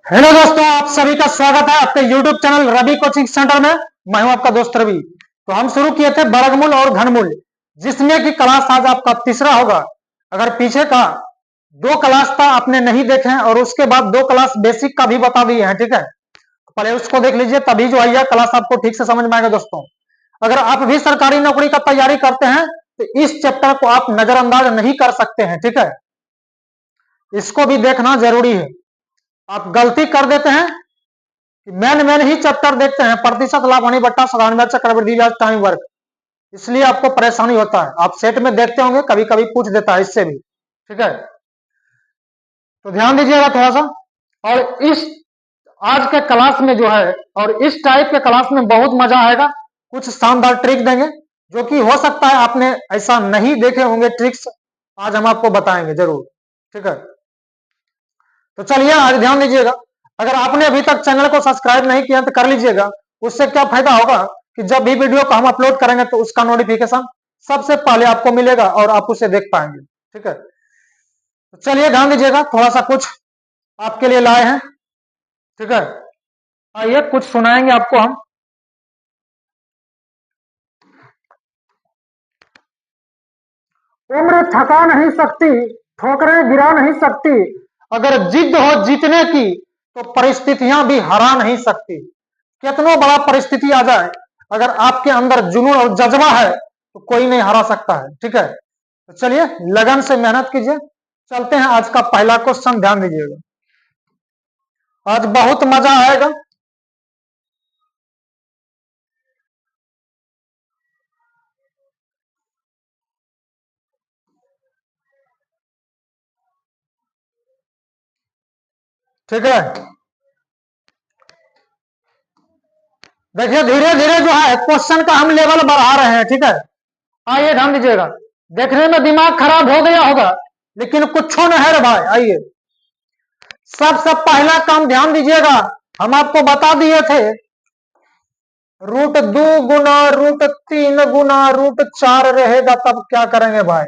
Hello दोस्तों, आप सभी का स्वागत है आपके YouTube channel Ravi coaching centre में। मैं हूं आपका दोस्त रवि। तो हम शुरू किए थे वर्गमूल और घनमूल, जिसमें कि क्लास आज आपका तीसरा होगा। अगर पीछे का दो क्लास था आपने नहीं देखे हैं और उसके बाद दो क्लास बेसिक का भी बता दिए हैं, ठीक है, तो पहले उसको देख लीजिए, तभी जो है यह क्लास आपको ठीक से समझ में आएगा। दोस्तों, अगर आप भी सरकारी नौकरी का तैयारी करते हैं तो इस चैप्टर को आप नजरअंदाज नहीं कर सकते हैं, ठीक है, इसको भी देखना जरूरी है। आप गलती कर देते हैं, मैन मैन ही चैप्टर देखते हैं, प्रतिशत लाभ हानि बट्टा साधारण ब्याज चक्रवृद्धि ब्याज टाइम वर्क, इसलिए आपको परेशानी होता है। आप सेट में देखते होंगे, कभी कभी पूछ देता है इससे भी, ठीक है, तो ध्यान दीजिएगा थोड़ा सा। और इस आज के क्लास में जो है और इस टाइप के क्लास में बहुत मजा आएगा। कुछ शानदार ट्रिक देंगे जो कि हो सकता है आपने ऐसा नहीं देखे होंगे ट्रिक्स, आज हम आपको बताएंगे जरूर, ठीक है। तो चलिए आज ध्यान दीजिएगा। अगर आपने अभी तक चैनल को सब्सक्राइब नहीं किया तो कर लीजिएगा। उससे क्या फायदा होगा कि जब भी वीडियो को हम अपलोड करेंगे तो उसका नोटिफिकेशन सबसे पहले आपको मिलेगा और आप उसे देख पाएंगे, ठीक है। तो चलिए ध्यान दीजिएगा, थोड़ा सा कुछ आपके लिए लाए हैं, ठीक है। आइए कुछ सुनाएंगे आपको हम। उम्र थका नहीं सकती, ठोकरें गिरा नहीं सकती, अगर जिद हो जीतने की तो परिस्थितियां भी हरा नहीं सकती। कितना बड़ा परिस्थिति आ जाए, अगर आपके अंदर जुनून और जज्बा है तो कोई नहीं हरा सकता है, ठीक है। तो चलिए लगन से मेहनत कीजिए। चलते हैं आज का पहला क्वेश्चन, ध्यान दीजिएगा, आज बहुत मजा आएगा। ठीक है, देखिए धीरे धीरे जो है क्वेश्चन का हम लेवल बढ़ा रहे हैं, ठीक है। आइए ध्यान दीजिएगा, देखने में दिमाग खराब हो गया होगा लेकिन कुछ न है रे भाई। आइए सबसे पहला काम ध्यान दीजिएगा, हम आपको बता दिए थे रूट 2 गुना रूट 3 गुना रूट 4 रहेगा तब क्या करेंगे भाई,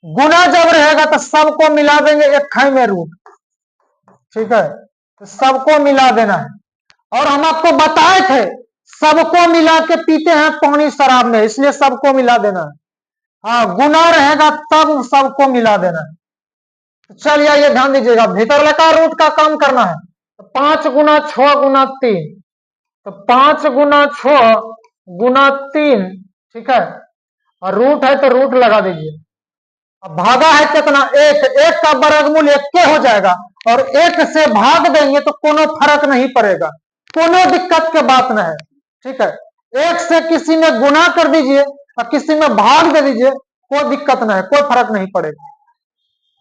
गुना जब रहेगा तो सबको मिला देंगे एक खाई में रूट, ठीक है, तो सबको मिला देना है। और हम आपको बताए थे सबको मिला के पीते हैं पानी शराब में, इसलिए सबको मिला देना है। हाँ, गुना रहेगा तब सबको मिला देना है। तो चलिए ये ध्यान दीजिएगा, भीतर लगा रूट का काम करना है। तो 5 गुना 6 गुना 3, तो 5 गुना 6 गुना 3, ठीक है, और रूट है तो रूट लगा दीजिए। अब भागा है कितना, एक, एक का वर्गमूल एक के हो जाएगा और एक से भाग देंगे तो कोनो फर्क नहीं पड़ेगा, कोनो दिक्कत की बात नहीं है, ठीक है। एक से किसी में गुना कर दीजिए और किसी में भाग दे दीजिए, कोई दिक्कत नहीं है, कोई फर्क नहीं पड़ेगा।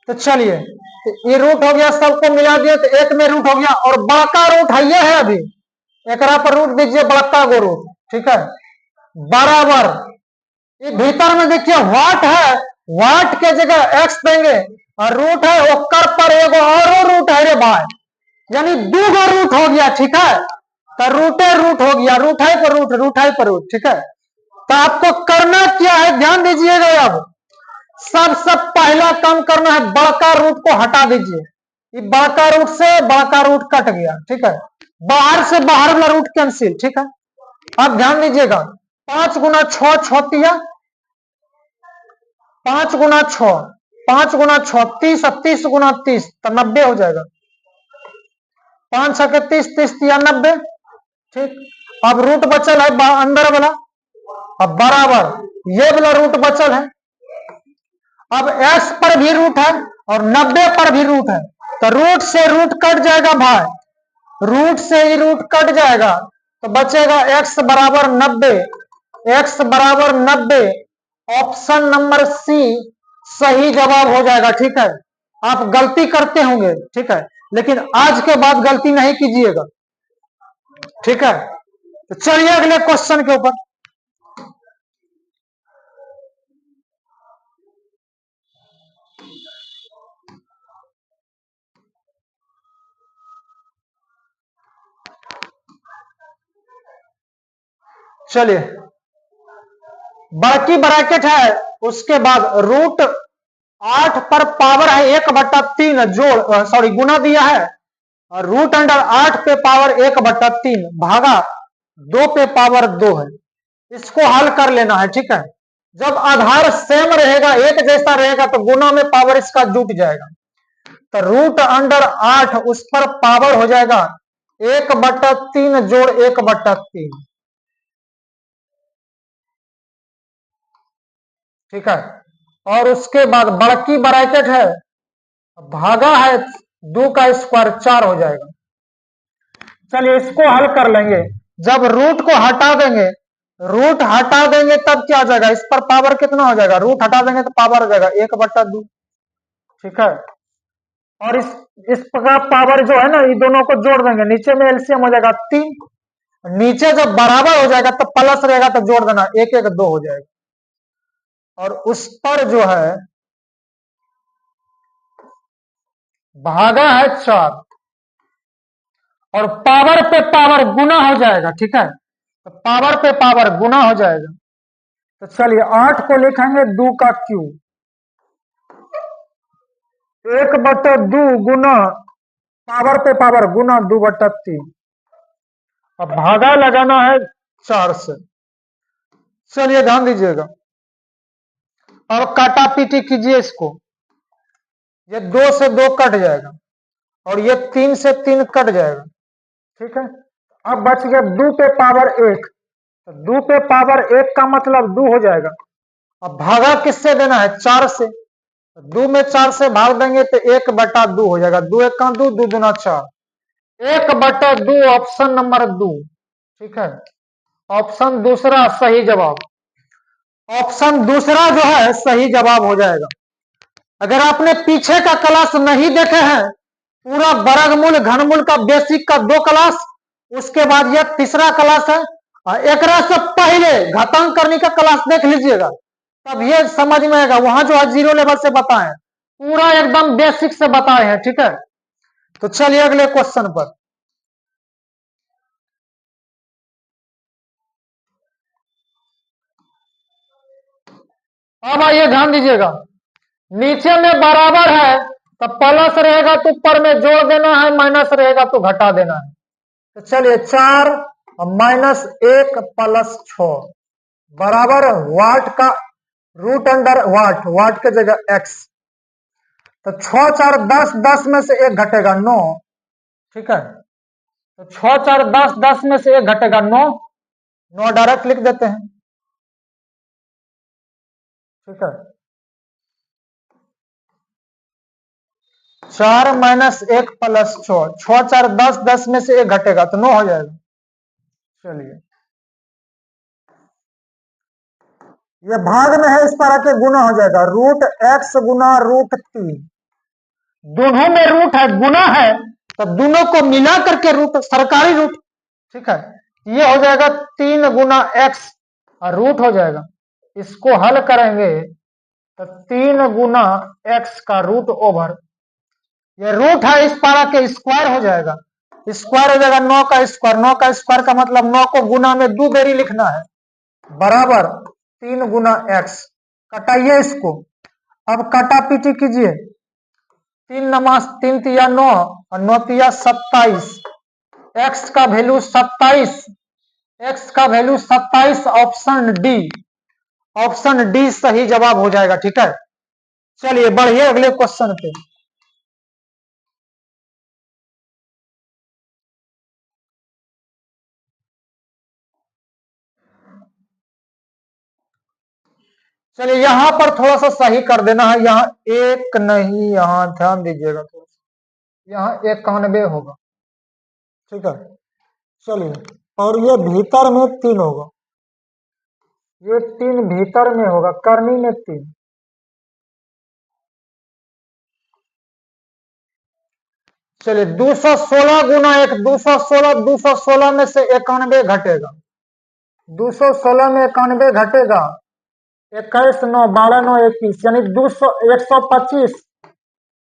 तो चलिए, तो ये रूट हो गया, सबको मिला दिए तो एक में रूट हो गया, और बड़का रूट है ये है, अभी एक पर रूट दीजिए बड़का गो रूट, ठीक है, बराबर ये भीतर में देखिए व्हाट है, व्हाट के जगह एक्स देंगे और रूट है ओकर पर एगो और रूट है रे भाई, यानी दो गो रूट हो गया, ठीक है, तो रूटे रूट हो गया, रूट है पर रूट, रूट है पर रूट, ठीक है। तो आपको करना क्या है ध्यान दीजिएगा, अब सबसे पहला काम करना है बड़का रूट को हटा दीजिए। ये बड़का रूट से बड़का रूट कट गया, ठीक है, बाहर से बाहर वाला रूट कैंसिल, ठीक है। अब ध्यान दीजिएगा, 5 गुना 6 छतिया, 5 गुना 6, 5 गुना 6 30, 30 गुना 30 तो 90 हो जाएगा, 5 6 के 30, 30 या 90, ठीक। अब रूट बचल है अंदर वाला, अब बराबर ये वाला रूट बचल है। अब x पर भी रूट है और 90 पर भी रूट है, तो रूट से रूट कट जाएगा भाई, रूट से ही रूट कट जाएगा, तो बचेगा x बराबर 90, x बराबर 90, ऑप्शन नंबर सी सही जवाब हो जाएगा, ठीक है। आप गलती करते होंगे, ठीक है, लेकिन आज के बाद गलती नहीं कीजिएगा, ठीक है। तो चलिए अगले क्वेश्चन के ऊपर। चलिए, बड़की ब्रैकेट है, उसके बाद रूट 8 पर पावर है 1/3 जोड़, सॉरी गुना दिया है, और रूट अंडर 8 पे पावर 1/3 भागा 2 पे पावर 2 है। इसको हल कर लेना है, ठीक है। जब आधार सेम रहेगा, एक जैसा रहेगा, तो गुना में पावर इसका जुट जाएगा। तो रूट अंडर 8 उस पर पावर हो जाएगा 1/3 जोड़ 1/3, ठीक है। और उसके बाद बड़की ब्रैकेट है, भागा है 2 का स्क्वायर 4 हो जाएगा। चलिए इसको हल कर लेंगे। जब रूट को हटा देंगे, रूट हटा देंगे तब क्या हो जाएगा, इस पर पावर कितना हो जाएगा, रूट हटा देंगे तो पावर हो जाएगा 1/2, ठीक है। और इस प्रकार पावर जो है ना, ये दोनों को जोड़ देंगे, नीचे में एलसीएम हो जाएगा 3, नीचे जब बराबर हो जाएगा तो प्लस रहेगा तो जोड़ देना 1 1 2 हो जाएगा। और उस पर जो है भागा है 4 और पावर पे पावर गुना हो जाएगा, ठीक है। तो पावर पे पावर गुना हो जाएगा। तो चलिए 8 को लिखेंगे 2 का क्यूब, 1/2 गुना पावर पे पावर गुना 2/3। अब भागा लगाना है 4 से। चलिए ध्यान दीजिएगा, अब काटा पीटी कीजिए इसको। ये 2 से 2 कट जाएगा और ये 3 से 3 कट जाएगा, ठीक है। अब बच गया 2 पे पावर 1, तो 2 पे पावर 1 का मतलब 2 हो जाएगा। अब भागा किससे देना है, 4 से। 2 में 4 से भाग देंगे तो 1/2 हो जाएगा, 2 1 का 2, 2 दूना 4, 1/2 ऑप्शन नंबर 2, ठीक है। ऑप्शन दूसरा सही जवाब, ऑप्शन दूसरा जो है सही जवाब हो जाएगा। अगर आपने पीछे का क्लास नहीं देखे हैं, पूरा वर्गमूल घनमूल का बेसिक का 2 क्लास, उसके बाद यह तीसरा क्लास है, एक से पहले घातांक करने का क्लास देख लीजिएगा, तब ये समझ में आएगा। वहां जो है 0 लेवल से बताए, पूरा एकदम बेसिक से बताए हैं, ठीक है। तो चलिए अगले क्वेश्चन पर। अब आइए ध्यान दीजिएगा, नीचे में बराबर है तो प्लस रहेगा तो ऊपर में जोड़ देना है, माइनस रहेगा तो घटा देना है। तो चलिए 4 -1 + 6 बराबर वाट का रूट अंडर वाट, वाट के जगह x। तो 6 4 10, 10 में से 1 घटेगा 9, ठीक है। तो 6 4 10, 10 में से 1 घटेगा 9, 9 डायरेक्ट लिख देते हैं, ठीक है। 4 -1 + 6, 6 4 10, 10 में से 1 घटेगा तो 9 हो जाएगा। चलिए ये भाग में है, इस तरह के गुना हो जाएगा, √x गुना √3, दोनों में रूट है, गुना है, तो दोनों को मिला करके रूट, सरकारी रूट, ठीक है। ये हो जाएगा 3 गुना x और रूट हो जाएगा। इसको हल करेंगे तो 3 गुना x का रूट ओवर, ये रूट है, इस पारा के स्क्वायर हो जाएगा, स्क्वायर हो जाएगा 9 का स्क्वायर, 9 का स्क्वायर का मतलब 9 को गुना में 2 बेरी लिखना है, बराबर 3 गुना x। कटाइए इसको, अब काटा पीटी कीजिए, 3 नमास 3 तिया 9 और 9 तिया 27, x का वैल्यू 27, x का value 27, option D, option D सही जवाब हो जाएगा, ठीक है। चलिए बढ़िए अगले क्वेश्चन पे। चलिए यहां पर थोड़ा सा सही कर देना है, यहाँ 1 नहीं, यहाँ ध्यान दीजिएगा थोड़ा सा, यहाँ 91 होगा, ठीक है। चलिए, और ये भीतर में 3 होगा, ये 3 भीतर में होगा, करनी में 3। चलिए 216 गुना 1, 216, 216 में से 91 घटेगा, 216 में 91 घटेगा, 21 9 12 9 21, यानी 200 125,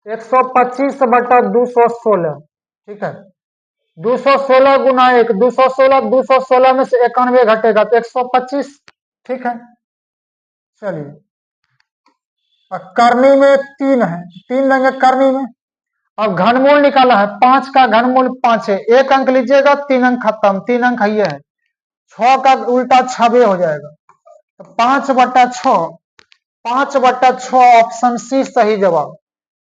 125/216, ठीक है। 216 गुना 1, 216, 216 में से 91 घटेगा तो 125, ठीक है। चलिए करनी में 3 है, 3 लेंगे करनी में, अब घनमूल निकाला है, 5 का घनमूल 5 है, 1 अंक लीजिएगा, 3 अंक खत्म, 3 अंक ये है, 6 का उल्टा 6 हो जाएगा, तो 5/6, 5/6 ऑप्शन सी सही जवाब।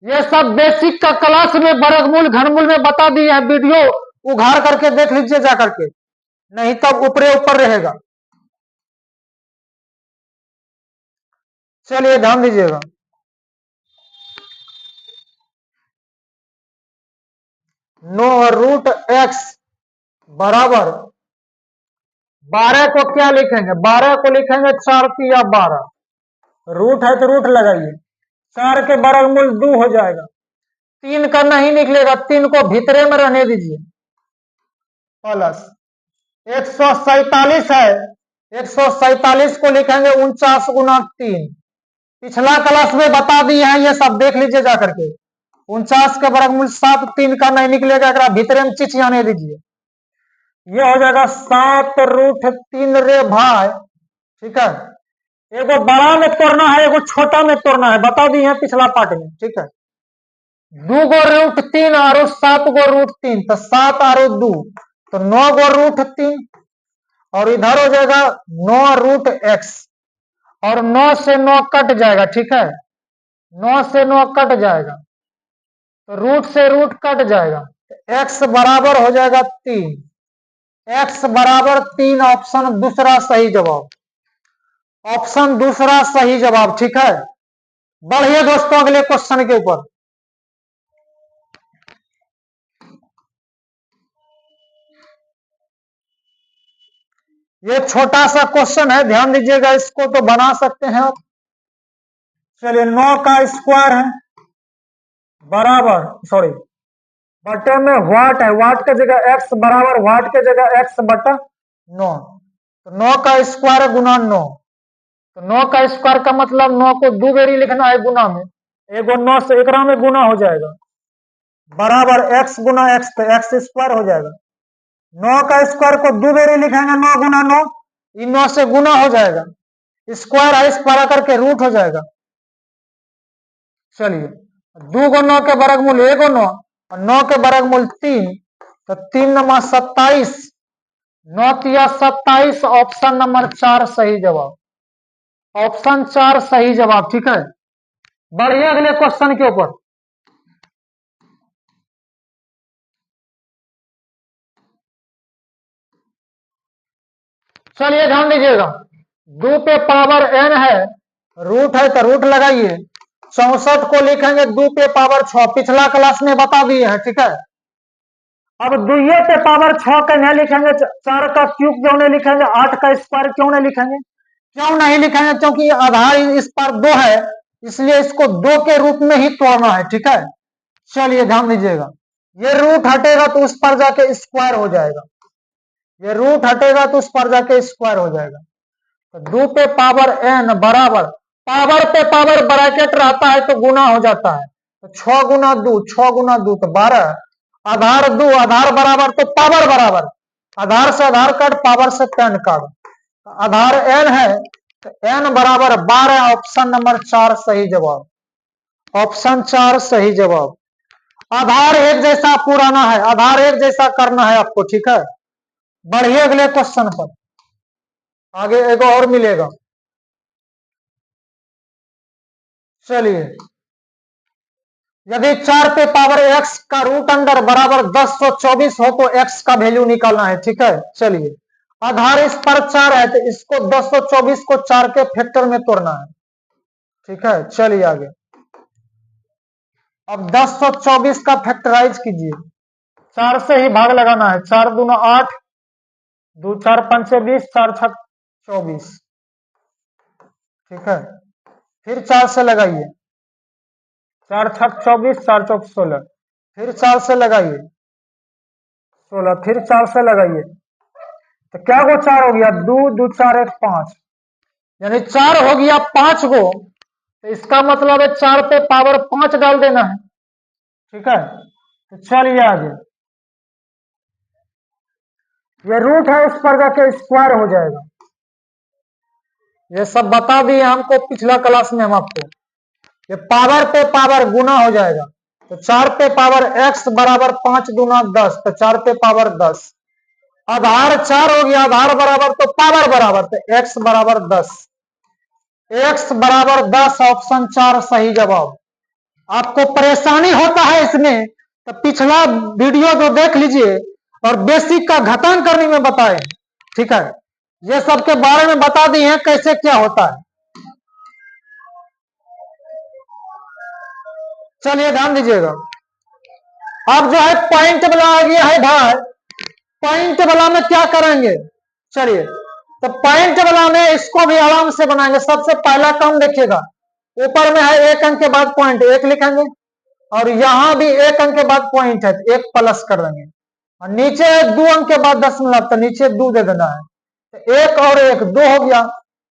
ये सब बेसिक का क्लास में वर्गमूल घनमूल में बता दिए है, वीडियो उघाड़ करके देख लीजिए जा करके, नहीं तब ऊपरे ऊपर रहेगा। चलिए ध्यान दीजिएगा, नो रूट एक्स बराबर 12 को क्या लिखेंगे, 12 को लिखेंगे 4×3=12, रूट है तो रूट लगाइए, 4 के वर्गमूल 2 हो जाएगा, 3 का नहीं निकलेगा, 3 को भीतरे में रहने दीजिए, प्लस 147 है, 147 को लिखेंगे 49×3, पिछला क्लास में बता दिए हैं, ये सब देख लीजिए जाकर के, 49 के वर्गमूल 7, 3 का नहीं निकलेगा, एक भीतरे में चिच आने दीजिए, ये हो जाएगा 7√3 रे भाई, ठीक है। एगो बड़ा में तोड़ना है, एगो छोटा में तोड़ना है, बता दिए हैं पिछला पार्ट में, ठीक है। 2 गो √3 और 7 गो √3, तो 7 और 2 तो 9 गो √3, और इधर हो जाएगा 9√x, और 9 से 9 कट जाएगा, ठीक है, 9 से 9 कट जाएगा, तो रूट से रूट कट जाएगा, x बराबर हो जाएगा 3, x बराबर 3, ऑप्शन दूसरा सही जवाब, ऑप्शन दूसरा सही जवाब, ठीक है। बढ़िए दोस्तों अगले क्वेश्चन के ऊपर, ये छोटा सा क्वेश्चन है, ध्यान दीजिएगा, इसको तो बना सकते हैं आप। चलिए 9 का स्क्वायर है बराबर, सॉरी बटे में वाट है, वाट के जगह x बराबर वाट के जगह x/9, तो 9 का स्क्वायर गुना 9, तो 9 का स्क्वायर का मतलब 9 को 2 बेरी लिखना है गुना में, एगो 9 से एकरा में गुना हो जाएगा, बराबर x गुना x, तो x स्क्वायर हो जाएगा, 9 का स्क्वायर को 2 बेरी लिखेंगे, 9 गुना 9, ये 9 से गुना हो जाएगा, स्क्वायर है, इस पर आकर के रूट हो जाएगा। चलिए 2 को 9 के वर्गमूल 1 9, और 9 के वर्गमूल 3, तो 3 9 27, 9 3 27, ऑप्शन नंबर 4 सही जवाब, ऑप्शन 4 सही जवाब, ठीक है। बढ़िए अगले क्वेश्चन के ऊपर, चलिए ध्यान दीजिएगा, 2 पे पावर n है, रूट है तो रूट लगाइए, 64 को लिखेंगे 2 पे पावर 6, पिछला क्लास में बता दिए हैं, ठीक है। अब 2 पे पावर 6 का नहीं लिखेंगे, 4 का क्यूब क्यों नहीं लिखेंगे, 8 का स्क्वायर क्यों नहीं लिखेंगे, क्यों नहीं लिखेंगे, क्योंकि आधार इस पर 2 है, इसलिए इसको 2 के रूप में ही तोड़ना है, ठीक है। चलिए ध्यान दीजिएगा, ये रूट हटेगा तो उस पर जाके स्क्वायर हो जाएगा, ये रूट हटेगा तो उस पर जाके स्क्वायर हो जाएगा, तो 2 पे पावर n बराबर, पावर पे पावर ब्रैकेट रहता है तो गुना हो जाता है, तो 6 गुना 2, 6 गुना 2 तो 12, आधार 2, आधार बराबर तो पावर बराबर, आधार से आधार काट, पावर से tan काट, आधार n है तो n बराबर 12, ऑप्शन नंबर 4 सही जवाब, ऑप्शन 4 सही जवाब। आधार एक जैसा पुराना है, आधार एक जैसा करना है आपको, ठीक है। बढ़िए अगले क्वेश्चन पर, आगे एक और मिलेगा। चलिए यदि 4 पे पावर x का रूट अंडर बराबर 1024 हो तो x का वैल्यू निकालना है, ठीक है। चलिए आधार इस पर 4 है तो इसको 1024 को 4 के फैक्टर में तोड़ना है, ठीक है। चलिए आगे, अब 1024 का फैक्टराइज कीजिए, 4 से ही भाग लगाना है, 4 दूना 8, 2 4 5 20, 4 6 24, ठीक है। फिर 4 से लगाइए, 4 6 24, 4 चौक 16, फिर 4 से लगाइए 16, फिर 4 से लगाइए, तो क्या गो 4 हो गया, 2 2 4 1 5, यानी 4 हो गया 5 गो, तो इसका मतलब है 4 पे पावर 5 डाल देना है, ठीक है। तो चलिए आगे, ये रूट है, उस पर जाके स्क्वायर हो जाएगा, ये सब बता दिए हमको पिछला क्लास में हम आपको, ये पावर पे पावर गुना हो जाएगा, तो 4 पे पावर x बराबर 5 दूना 10, तो 4 पे पावर 10। आधार 4 हो गया, आधार बराबर तो पावर बराबर, तो x बराबर 10। x बराबर 10, ऑप्शन 4 सही जवाब। आपको परेशानी होता है इसमें तो पिछला वीडियो जो देख लीजिए और बेसिक का घटान करने में बताए, ठीक है। ये सब के बारे में बता दिए हैं कैसे क्या होता है। चलिए ध्यान दीजिएगा। अब जो है पॉइंट वाला आ गया है भाई, पॉइंट वाला में क्या करेंगे, चलिए तो पॉइंट वाला में इसको भी आराम से बनाएंगे। सबसे पहला काम देखिएगा, ऊपर में है 1 अंक के बाद पॉइंट 1 लिखेंगे और यहां भी 1 अंक के बाद पॉइंट है तो 1 प्लस कर देंगे, और नीचे 2 अंक के बाद दशमलव तो नीचे 2 दे देना है, तो 1 और 1 2 हो गया,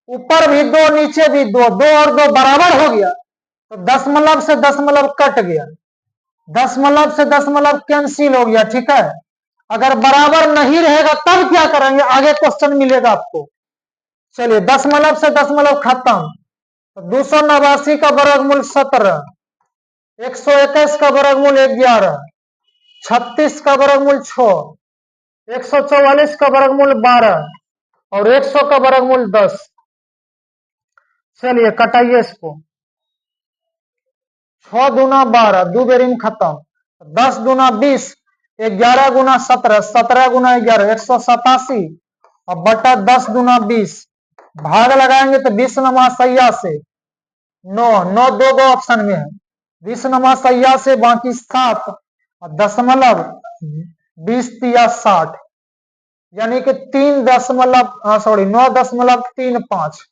ऊपर भी 2 नीचे भी 2, 2 और 2 बराबर हो गया, तो दशमलव से दशमलव कट गया, दशमलव से दशमलव कैंसिल हो गया, ठीक है। अगर बराबर नहीं रहेगा तब क्या करेंगे, आगे क्वेश्चन मिलेगा आपको। चलिए दशमलव से दशमलव खत्म, तो 289 का वर्गमूल 17, 121 का वर्गमूल 11, 36 का वर्गमूल 6, 144 का वर्गमूल 12 और 100 का वर्गमूल 10। चलिए कटाइए इसको, 6 दूना 12, 2 बेरिंग खत्म, 10 दूना 20, 11 गुना 17, 17 गुना 11, 187 और बटा 10 दूना 20, भाग लगाएंगे तो 20 नमा सैया से 9, 9 दो ऑप्शन में है, 20 नमा सैया से बाकी 7 और दशमलव 20 तिया 60, यानी कि 9.35।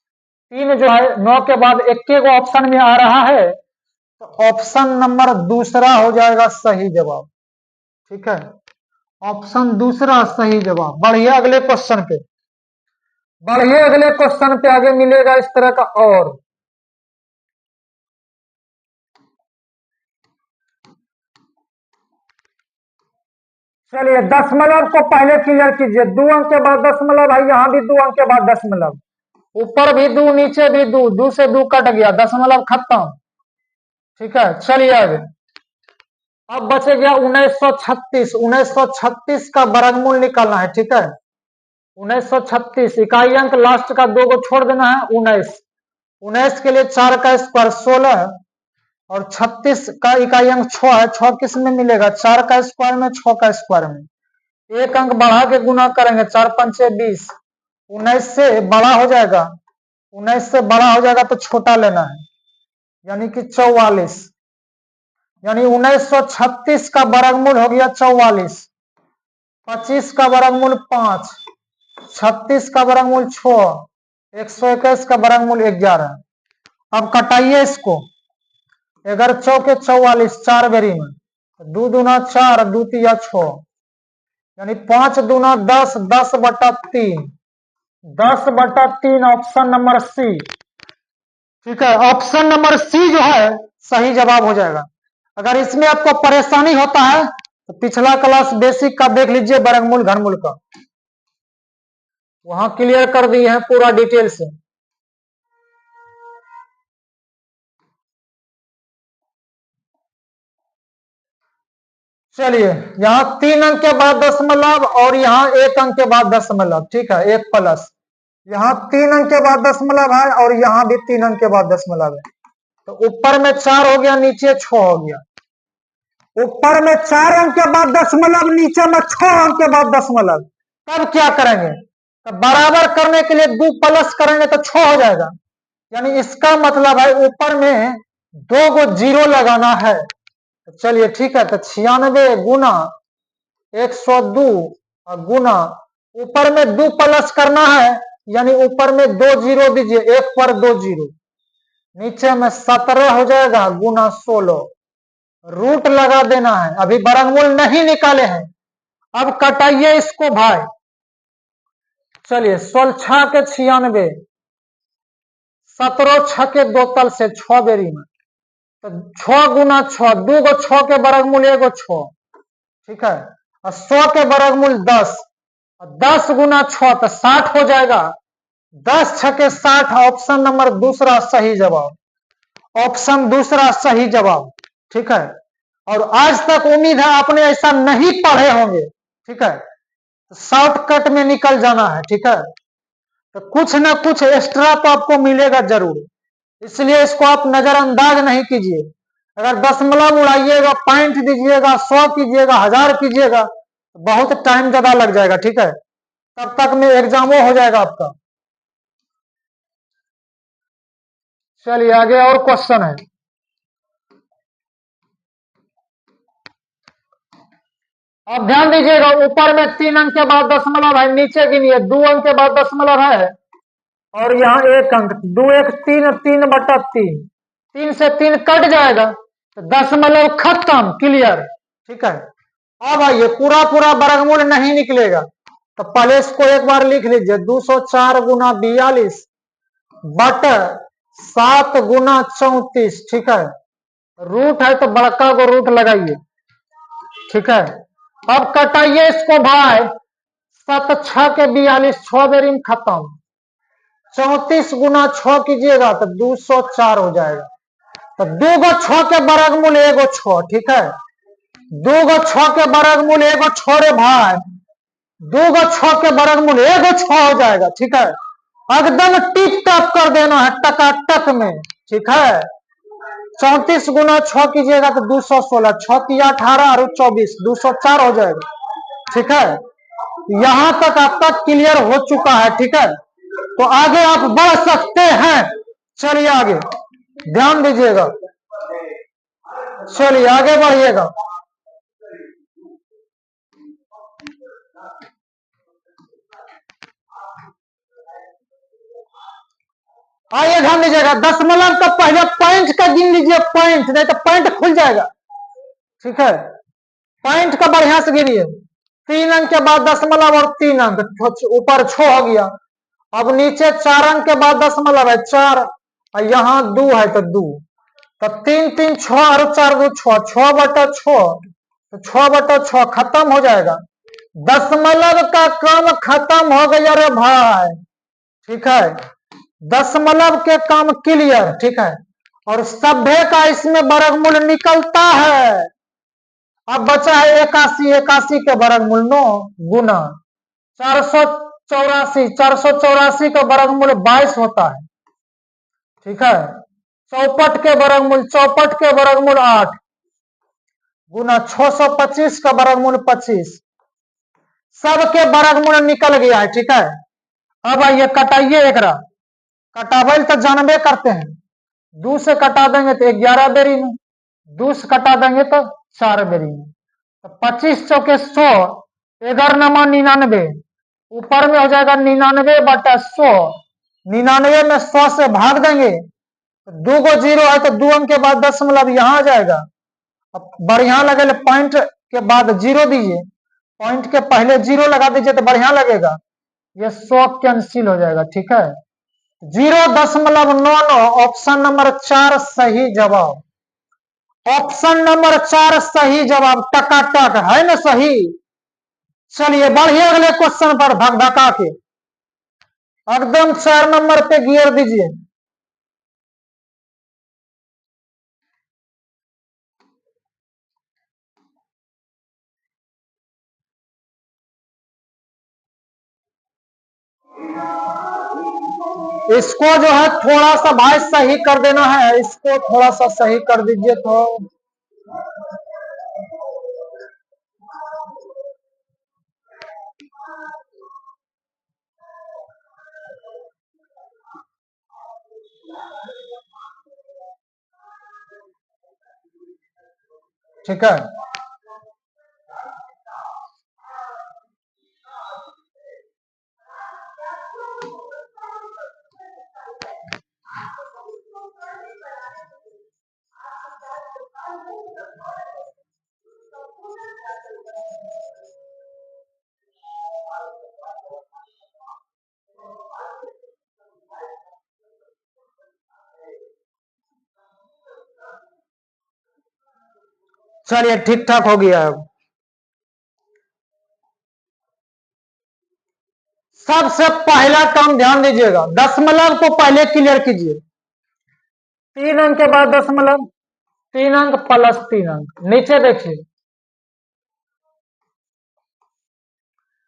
3 जो है 9 के बाद 1 ऑप्शन में आ रहा है, तो ऑप्शन नंबर दूसरा हो जाएगा सही जवाब, ठीक है। ऑप्शन दूसरा सही जवाब। बढ़िए अगले क्वेश्चन पे, बढ़िए अगले क्वेश्चन पे, आगे मिलेगा इस तरह का। और चलिए दशमलव को पहले क्लियर कीजिए, 2 अंक के बाद दशमलव है, यहां भी 2 अंक के बाद दशमलव, ऊपर भी 2 नीचे भी 2, 2 से 2 कट गया, दशमलव खत्म, ठीक है। चलिए आगे, अब बचे गया 1936, 1936 का वर्गमूल निकालना है, ठीक है। 1936 इकाई अंक लास्ट का 2 को छोड़ देना है, 19, 19 के लिए 4 का स्क्वायर 16 और 36 का इकाई अंक 6 है, 6 किस में मिलेगा, 4 का स्क्वायर में, 6 का स्क्वायर में, 1 अंक बढ़ा के गुना करेंगे, 4 पंचे 20, 19 से बड़ा हो जाएगा, 19 से बड़ा हो जाएगा तो छोटा लेना है, यानी कि 44, यानी 1936 का वर्गमूल हो गया 44, 25 का वर्गमूल 5, 36 का वर्गमूल 6, 121 का वर्गमूल 11। अब कटाइए इसको, 11 चौके 44, 4 बेरी में, 2 दूना 4, 2 तिया 6, यानी 5 दूना 10, 10 बटा 3, 10 बटा 3, ऑप्शन नंबर सी, ठीक है। ऑप्शन नंबर सी जो है सही जवाब हो जाएगा। अगर इसमें आपको परेशानी होता है तो पिछला क्लास बेसिक का देख लीजिए, वर्गमूल घनमूल का, वहां क्लियर कर दिए हैं पूरा डिटेल से। चलिए यहाँ 3 अंक के बाद दशमलव और यहाँ 1 अंक के बाद दशमलव, ठीक है, 1 प्लस, यहाँ 3 अंक के बाद दशमलव है और यहाँ भी 3 अंक के बाद दशमलव है, तो ऊपर में 4 हो गया, नीचे 6 हो गया, ऊपर में 4 अंक के बाद दशमलव, नीचे में 6 अंक के बाद दशमलव। तब क्या करेंगे, तो बराबर करने के लिए 2 प्लस करेंगे तो 6 हो जाएगा, यानी इसका मतलब है ऊपर में 2 को 0 लगाना है। तो चलिए ठीक है, तो 96 गुना 102 और गुना, ऊपर में 2 प्लस करना है, यानी ऊपर में 2 जीरो दीजिए, 1 पर 2 जीरो, नीचे में 17 हो जाएगा गुना 16, रूट लगा देना है, अभी वर्गमूल नहीं निकाले हैं। अब कटाइए इसको भाई, चलिए 16 के 96, 17 6 के 2 तल से 6 बेरी में, तो 6 गुना 6, 2 को 6 के वर्गमूल 1 6, ठीक है, और 100 के वर्गमूल 10, और 10 गुना 6 तो 60 हो जाएगा, 10 6 के 60, ऑप्शन नंबर दूसरा सही जवाब, ऑप्शन दूसरा सही जवाब, ठीक है। और आज तक उम्मीद है आपने ऐसा नहीं पढ़े होंगे, ठीक है। शॉर्टकट में निकल जाना है, ठीक है। तो कुछ ना कुछ एक्स्ट्रा तो आपको मिलेगा जरूर, इसलिए इसको आप नजरअंदाज नहीं कीजिए। अगर दशमलव उड़ाइएगा, पॉइंट दीजिएगा, 100 कीजिएगा, 1000 कीजिएगा, तो बहुत टाइम ज्यादा लग जाएगा, ठीक है। तब तक में एग्जामो हो जाएगा आपका। चलिए आगे और क्वेश्चन है। अब ध्यान दीजिएगा, ऊपर में 3 अंक के बाद दशमलव है, नीचे गिनिए 2 अंक के बाद दशमलव है, और यहाँ 1 अंक, 2 1 3, 3/3, 3 से 3 कट जाएगा, तो दशमलव खत्म, क्लियर, ठीक है। अब आइए, पूरा पूरा वर्गमूल नहीं निकलेगा, तो पहले इसको एक बार लिख लीजिए, 204 गुना 42 बट 7 गुना 34, ठीक है। रूट है तो बड़का को रूट लगाइए, ठीक है। अब कटाइए इसको भाई, 7 6 के 42, 6 बेरी में खत्म, 34 गुना 6 कीजिएगा तो 204 हो जाएगा। तो 2 गो 6 के वर्गमूल 1 गो 6, ठीक है। 2 गो 6 के वर्गमूल 1 गो 6 रे भाई, 2 गो 6 के वर्गमूल 1 गो 6 हो जाएगा, ठीक है। एकदम टिप टॉप कर देना है टकाटक में, ठीक है। 34 गुना 6 कीजिएगा तो 216, 6 की 18 और 24, 204 हो जाएगा, ठीक है। यहां तक आपका क्लियर हो चुका है, ठीक है। तो आगे आप बढ़ सकते हैं। चलिए आगे ध्यान दीजिएगा, चलिए आगे बढ़िएगा। आइए ध्यान दीजिएगा, दशमलव का पहले पॉइंट का गिन लीजिए, पॉइंट, नहीं तो पॉइंट खुल जाएगा, ठीक है। पॉइंट का बढ़िया से गिनिए, 3 अंक के बाद दशमलव और 3 अंक, ऊपर 6 हो गया। अब नीचे 4 अंक के बाद दशमलव है 4, और यहाँ 2 है तो 2, तो 3 3 6 और 4 2 6, 6/6, तो 6/6 खत्म हो जाएगा। दशमलव का क्रम खत्म हो गया रे भाई, ठीक है। दशमलव के काम क्लियर, ठीक है। और सभ्य का इसमें वर्गमूल निकलता है। अब बचा है 81, 81 के वर्गमूल 9 गुना 484, 484 का वर्गमूल 22 होता है, ठीक है। चौपट के वर्गमूल, चौपट के वर्गमूल 8 गुना 625 का वर्गमूल 25, सबके वर्गमूल निकल गया है, ठीक है। अब आइए कटाइए, एक कटावल तो जानबे करते हैं, 2 से कटा देंगे तो 11 बेरी में, 2 से कटा देंगे तो 4 बेरी में, तो 25 चौके 100, 11 नमा 99, ऊपर में हो जाएगा 99/100, 99 में 100 से भाग देंगे, 2 गो 0 है तो 2 अंक के बाद दशमलव यहाँ आ जाएगा। अब बढ़िया लगे पॉइंट के बाद 0 दीजिए, पॉइंट के पहले 0 लगा दीजिए तो बढ़िया लगेगा, ये 100 कैंसिल हो जाएगा, ठीक है। 0.99, ऑप्शन नंबर 4 सही जवाब, ऑप्शन नंबर 4 सही जवाब, टकाटक है ना सही। चलिए बढ़िए अगले क्वेश्चन पर धक धका के एकदम 4 नंबर पे गियर दीजिए। इसको जो है थोड़ा सा भाई सही कर देना है, इसको थोड़ा सा सही कर दीजिए तो। ठीक है, चलिए ठीक ठाक हो गया। अब सबसे पहला काम ध्यान दीजिएगा, दशमलव को पहले क्लियर कीजिए, 3 अंक के बाद दशमलव, 3 अंक प्लस 3 अंक। नीचे देखिए,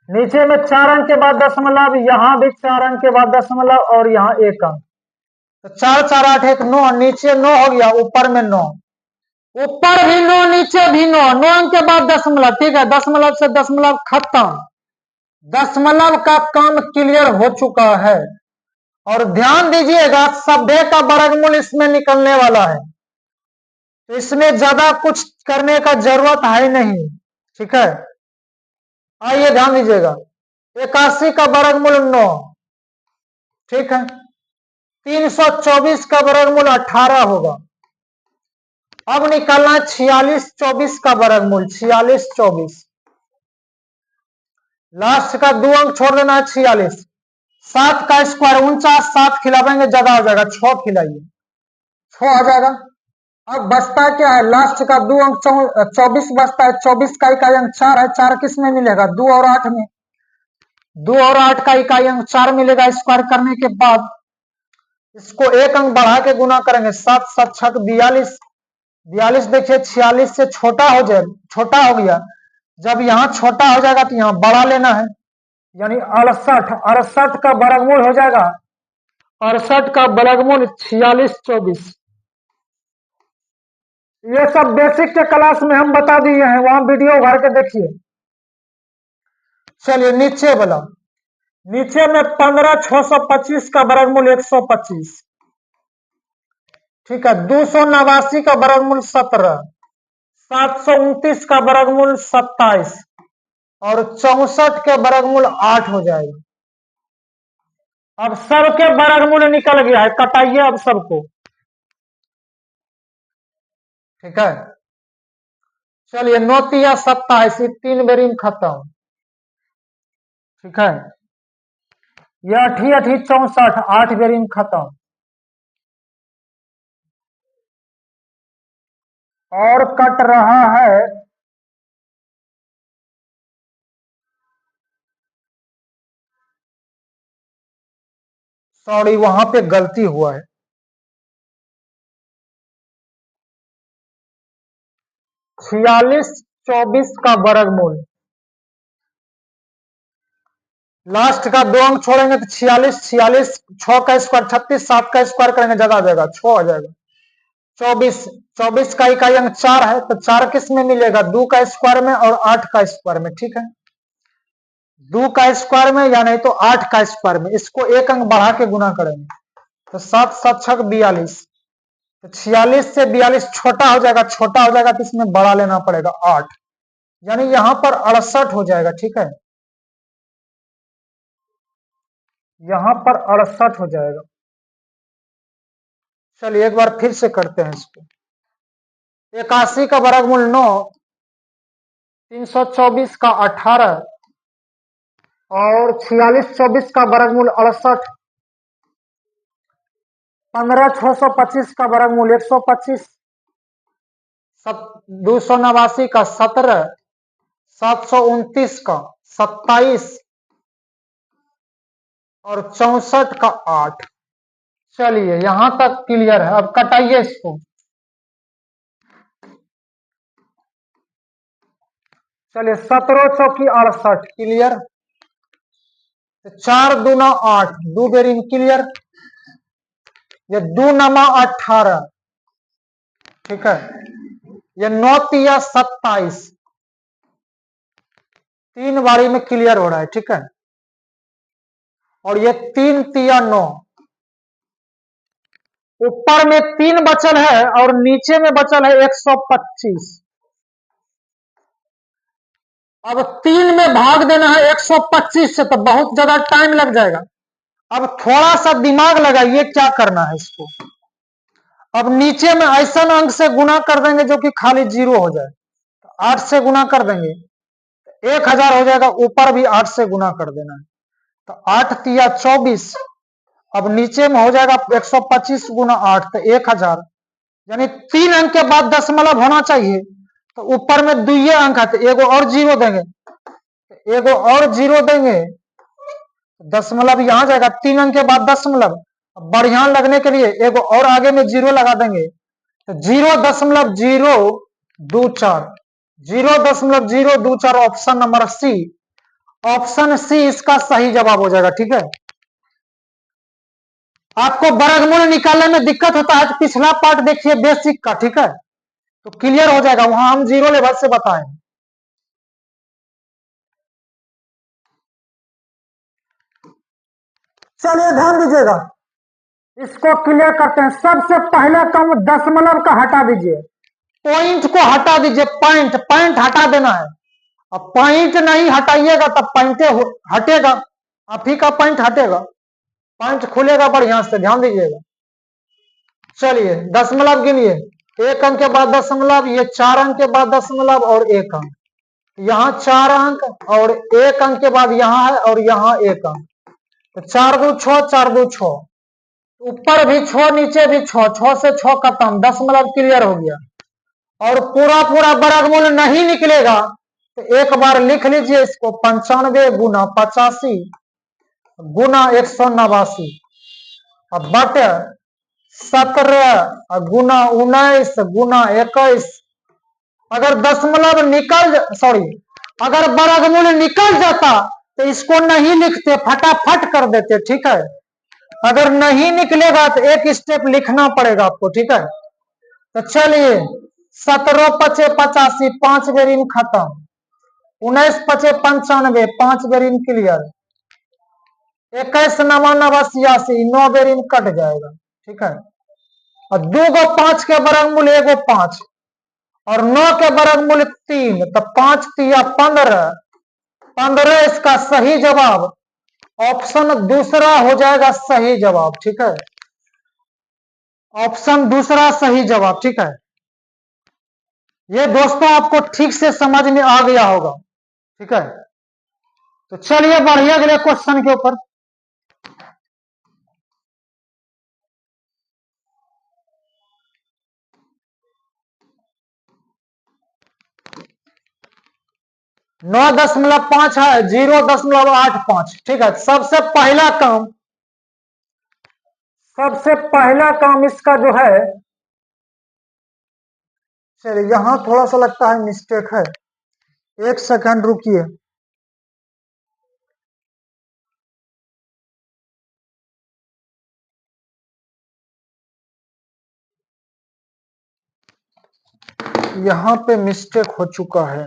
नीचे में 4 अंक के बाद दशमलव, यहां भी 4 अंक के बाद दशमलव और यहाँ 1 अंक। तो 4 4 8 1 9, नीचे 9 हो गया, ऊपर में 9, ऊपर भी 9 नीचे भी 9, 9 अंक के बाद दशमलव। ठीक है, दशमलव से दशमलव खत्म, दशमलव का काम क्लियर हो चुका है। और ध्यान दीजिएगा, सभ्य का वर्गमूल इसमें निकलने वाला है, तो इसमें ज्यादा कुछ करने का जरूरत है नहीं। ठीक है, आइए ध्यान दीजिएगा, 81 का वर्गमूल 9, ठीक है, 324 का वर्गमूल 18 होगा। अब निकालना 46 24 का वर्गमूल, 46 24, लास्ट का 2 अंक छोड़ देना है 46, 7 का स्क्वायर 49, 7 खिलावेंगे ज्यादा हो जाएगा, 6 खिलाइए, 6 आ जाएगा। अब बचता क्या है, लास्ट का 2 अंक 24 बचता है, 24 का इकाई अंक 4 है, 4 किस में मिलेगा, 2 और 8 में, 2 और 8 का इकाई अंक 4 मिलेगा। स्क्वायर करने के बाद इसको 1 अंक बढ़ा के गुना करेंगे, 7 7 6 42, 42 देखिए 46 से छोटा हो जाए, छोटा हो गया, जब यहाँ छोटा हो जाएगा तो यहाँ बड़ा लेना है, यानी 68, 68 का वर्गमूल हो जाएगा, 68 का वर्गमूल 46 24। ये सब बेसिक के क्लास में हम बता दिए हैं, वहां वीडियो भर के देखिए। चलिए नीचे वाला, नीचे में 15 625 का वर्गमूल 125, ठीक है, 289 का वर्गमूल 17, 729 का वर्गमूल 27 और 64 के वर्गमूल 8 हो जाएगा। अब सबके वर्गमूल निकल गया है, कटाइए अब सबको। ठीक है, चलिए 9 तिया 27, 3 बेरी में खत्म। ठीक है, यह 8 8 64, 8 बेरी में खत्म। और कट रहा है सॉरी, वहां पे गलती हुआ है, 46 24 का वर्गमूल, लास्ट का 2 अंक छोड़ेंगे तो 46 46, 6 का स्क्वायर 36, 7 का स्क्वायर करेंगे ज्यादा आ जाएगा, 6 आ जाएगा, 24 24 का इकाई अंक 4 है, तो 4 किस में मिलेगा, 2 का स्क्वायर में और 8 का स्क्वायर में। ठीक है, 2 का स्क्वायर में या नहीं तो 8 का स्क्वायर में, इसको 1 अंक बढ़ा के गुना करेंगे, तो 7 7 6 42, तो 46 से 42 छोटा हो जाएगा, छोटा हो जाएगा तो इसमें बड़ा लेना पड़ेगा 8, यानी यहां पर 68 हो जाएगा। ठीक है, यहां पर 68 हो जाएगा। चलिए एक बार फिर से करते हैं इसको, 81 का वर्गमूल 9, 324 का 18 और 46 24 का वर्गमूल 68, 15 625 का वर्गमूल 125, 289 का 17, 729 का 27 और 64 का 8। चलिए यहां तक क्लियर है, अब कटाइए इसको। चलिए 17 चौकी 68 क्लियर, 4 दूना 8, 2 बेरी में क्लियर, ये 2 नमा 18, ठीक है, ये 9 तिया 27, 3 बारी में क्लियर हो रहा है। ठीक है, और ये 3 तिया 9, ऊपर में 3 बचल है और नीचे में बचल है 125। अब 3 में भाग देना है 125 से, तो बहुत ज्यादा टाइम लग जाएगा। अब थोड़ा सा दिमाग लगाइए क्या करना है इसको। अब नीचे में ऐसा अंक से गुना कर देंगे जो कि खाली 0 हो जाए, 8 से गुना कर देंगे 1000 हो जाएगा, ऊपर भी 8 से गुना कर देना है, तो 8 तिया 24, अब नीचे में हो जाएगा 125 गुना 8 तो 1000, यानी 3 अंक के बाद दशमलव होना चाहिए, तो ऊपर में 2 अंक है तो एगो और 0 देंगे, एगो और 0 देंगे, दशमलव यहां जाएगा, 3 अंक के बाद दशमलव। बढ़िया लगने के लिए एगो और आगे में 0 लगा देंगे, तो 0.024, 0.024 option number C, option C इसका सही जवाब हो जाएगा। ठीक है, आपको वर्गमूल निकालने में दिक्कत होता है तो पिछला पार्ट देखिए बेसिक का। ठीक है, तो क्लियर हो जाएगा, वहां हम जीरो लेवल से बताएं। चलिए ध्यान दीजिएगा, इसको क्लियर करते हैं। सबसे पहले कम दशमलव का हटा दीजिए, पॉइंट को हटा दीजिए, पॉइंट पॉइंट हटा देना है। अब पॉइंट नहीं हटाइएगा तब पॉइंट हटेगा, आप ही का पॉइंट हटेगा, पॉइंट खुलेगा बढ़िया से, ध्यान दीजिएगा। चलिए दशमलव गिनिए, एक अंक के बाद दशमलव, ये 4 अंक के बाद दशमलव और 1 अंक, यहाँ 4 अंक और 1 अंक के बाद यहाँ है और यहाँ 1 अंक, तो 4 2 6, 4 2 6, ऊपर भी 6 नीचे भी 6, 6 से 6 खत्म, दशमलव क्लियर हो गया। और पूरा पूरा वर्गमूल नहीं निकलेगा तो एक बार लिख लीजिए इसको, 95 गुना 85 गुना 189, अब बटे 17 गुना 19 गुना 21। अगर दशमलव अगर वर्गमूल निकल जाता तो इसको नहीं लिखते, फटाफट कर देते। ठीक है, अगर नहीं निकलेगा तो एक स्टेप लिखना पड़ेगा आपको। ठीक है, तो चलिए 17 पचे 85, 5 बेर इन खत्म, 19 पचे 95, 5 बेर इन क्लियर, 21 नवा 89, 9 बेर इन कट जाएगा। ठीक है, और 2 गो 5 के वर्गमूल 1 गो 5 और 9 के वर्गमूल 3, तो 5 तिया 15, 15 इसका सही जवाब, ऑप्शन दूसरा हो जाएगा सही जवाब। ठीक है, ऑप्शन दूसरा सही जवाब। ठीक है, ये दोस्तों आपको ठीक से समझ में आ गया होगा। ठीक है, तो चलिए बढ़िया अगले क्वेश्चन के ऊपर। नौ 9.5 है, 0.85। ठीक है, सबसे पहला काम इसका जो है, चलिए यहां थोड़ा सा लगता है मिस्टेक है, एक सेकंड रुकिए। यहां पे मिस्टेक हो चुका है।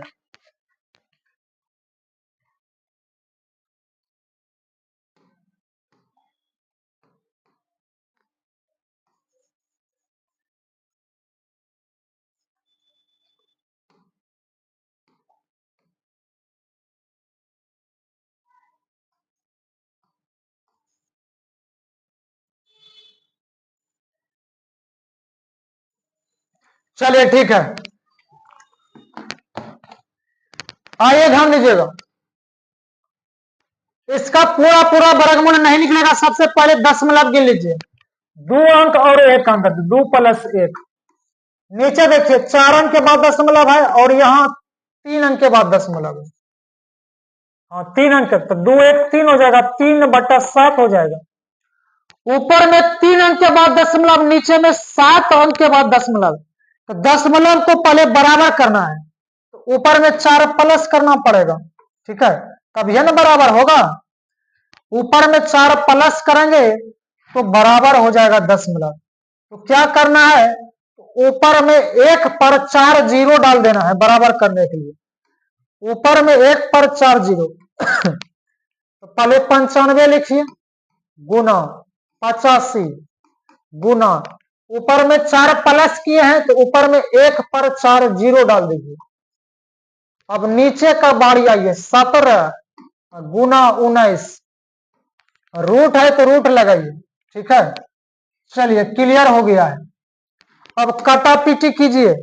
चलिए ठीक है, आइए ध्यान दीजिएगा, इसका पूरा पूरा वर्गमूल नहीं निकलेगा। सबसे पहले दशमलव गिन लीजिए, 2 अंक और 1 अंक, 2 प्लस 1, नीचे देखिए 4 अंक के बाद दशमलव है और यहाँ 3 अंक के बाद दशमलव है। हाँ 3 अंक, तो 2 1 3 हो जाएगा, 3/7 हो जाएगा। ऊपर में 3 अंक के बाद दशमलव, नीचे में 7 अंक के बाद दशमलव, तो दशमलव को पहले बराबर करना है, तो ऊपर में 4 प्लस करना पड़ेगा। ठीक है, तभी ना बराबर होगा, ऊपर में 4 प्लस करेंगे तो बराबर हो जाएगा दशमलव। तो क्या करना है, ऊपर में 1 पर 4 जीरो डाल देना है बराबर करने के लिए, ऊपर में 1 पर 4 जीरो तो पहले 95 लिखिए गुना 85 गुना, ऊपर में 4 प्लस किए हैं तो ऊपर में 1 पर 4 जीरो डाल दीजिए। अब नीचे का बारी आइए, 17 गुना 19, रूट है तो रूट लगाइए। ठीक है, चलिए क्लियर हो गया है। अब काटा पीटी कीजिए,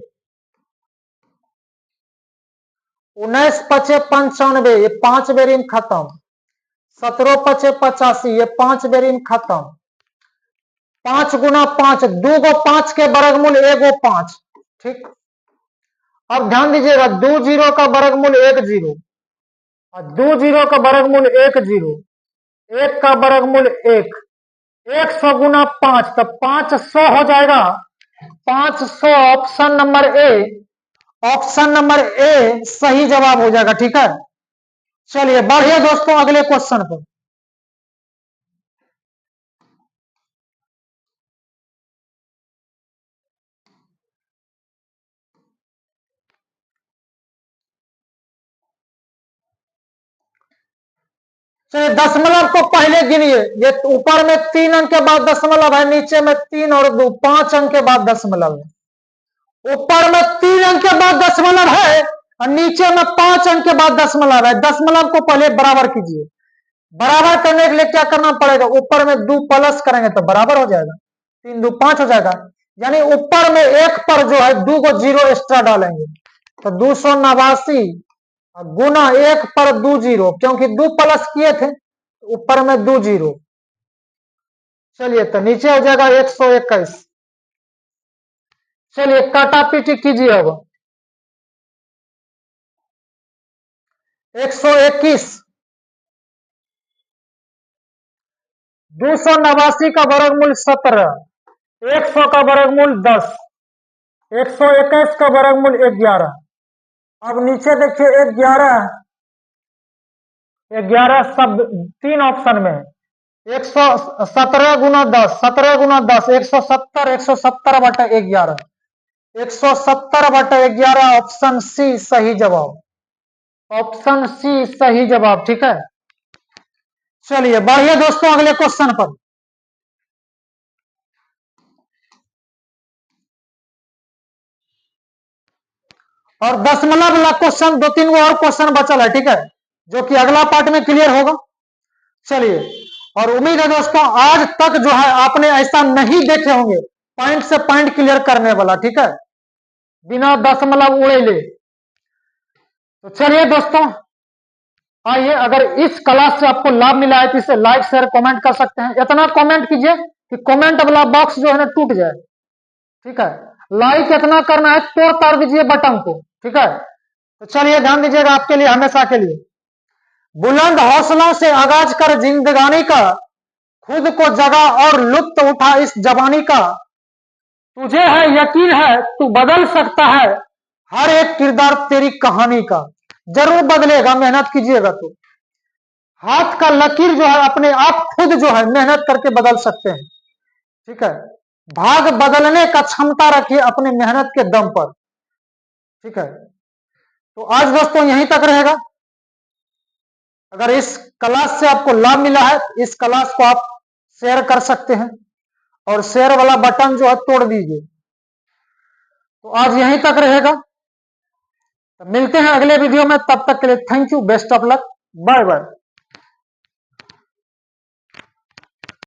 19 पचे 95, ये 5 बेर इन खत्म, 17 पचे 85, ये 5 बेर इन खत्म, 5 गुना 5, 2 गो 5 के वर्गमूल 1 गो 5। ठीक, अब ध्यान दीजिएगा, 2 जीरो का वर्गमूल 1 जीरो, और 2 जीरो का वर्गमूल 1 जीरो, 1 का वर्गमूल 1, 100 गुना 5, तो 500 हो जाएगा, 500 ऑप्शन नंबर ए सही जवाब हो जाएगा। ठीक है, चलिए बढ़िए दोस्तों अगले क्वेश्चन पर। चलिए दशमलव को पहले गिनिए। ये ऊपर में 3 अंक के बाद दशमलव है, नीचे में 3 और 2 5 अंक के बाद दशमलव है। ऊपर में 3 अंक के बाद दशमलव है और नीचे में 5 अंक के बाद दशमलव है। दशमलव को पहले बराबर कीजिए। बराबर करने के लिए क्या करना पड़ेगा, ऊपर में 2 प्लस करेंगे तो बराबर हो जाएगा, 3 2 5 हो जाएगा। यानी ऊपर में 1 पर जो है 2 को 0 एक्स्ट्रा डालेंगे तो 289 गुना 1 पर 2 0, क्योंकि 2 प्लस किए थे ऊपर में 2 0। चलिए तो नीचे हो जाएगा 121। चलिए काटा पीटी कीजिए अब। 121 289 का वर्गमूल 17, 100 का वर्गमूल 10, 121 का वर्गमूल 11। अब नीचे देखिए 11 सब 3 ऑप्शन में 117 गुना 10, 17 गुना 10 170, 170 बटा 11, 170 बटा 11 ऑप्शन सी सही जवाब, ऑप्शन सी सही जवाब। ठीक है, चलिए बढ़िए दोस्तों अगले क्वेश्चन पर। और दशमलव वाला क्वेश्चन 2-3 और क्वेश्चन बचल है। ठीक है, जो कि अगला पार्ट में क्लियर होगा। चलिए, और उम्मीद है दोस्तों आज तक जो है आपने ऐसा नहीं देखे होंगे पॉइंट से पॉइंट क्लियर करने वाला। ठीक है, बिना दशमलव उड़े ले। तो चलिए दोस्तों आइए, अगर इस क्लास से आपको लाभ मिला है तो इसे लाइक शेयर कमेंट कर सकते हैं। इतना कमेंट कीजिए कि कमेंट वाला बॉक्स जो है ना टूट जाए। ठीक है, लाइक इतना करना है तोड़ ताड़ दीजिए बटन को। ठीक है, तो चलिए ध्यान दीजिएगा आपके लिए हमेशा के लिए। बुलंद हौसलों से आगाज कर जिंदगानी का, खुद को जगा और लुत्फ उठा इस जवानी का, तुझे है यकीन है तू बदल सकता है हर एक किरदार तेरी कहानी का। जरूर बदलेगा, मेहनत कीजिएगा तो। हाथ का लकीर जो है अपने आप खुद जो है मेहनत करके बदल सकते हैं। ठीक है, भाग बदलने का क्षमता रखिए अपनी मेहनत के दम पर। ठीक है, तो आज दोस्तों यहीं तक रहेगा। अगर इस क्लास से आपको लाभ मिला है इस क्लास को आप शेयर कर सकते हैं और शेयर वाला बटन जो है तोड़ दीजिए। तो आज यहीं तक रहेगा, तो मिलते हैं अगले वीडियो में। तब तक के लिए thank you, best of luck, bye bye.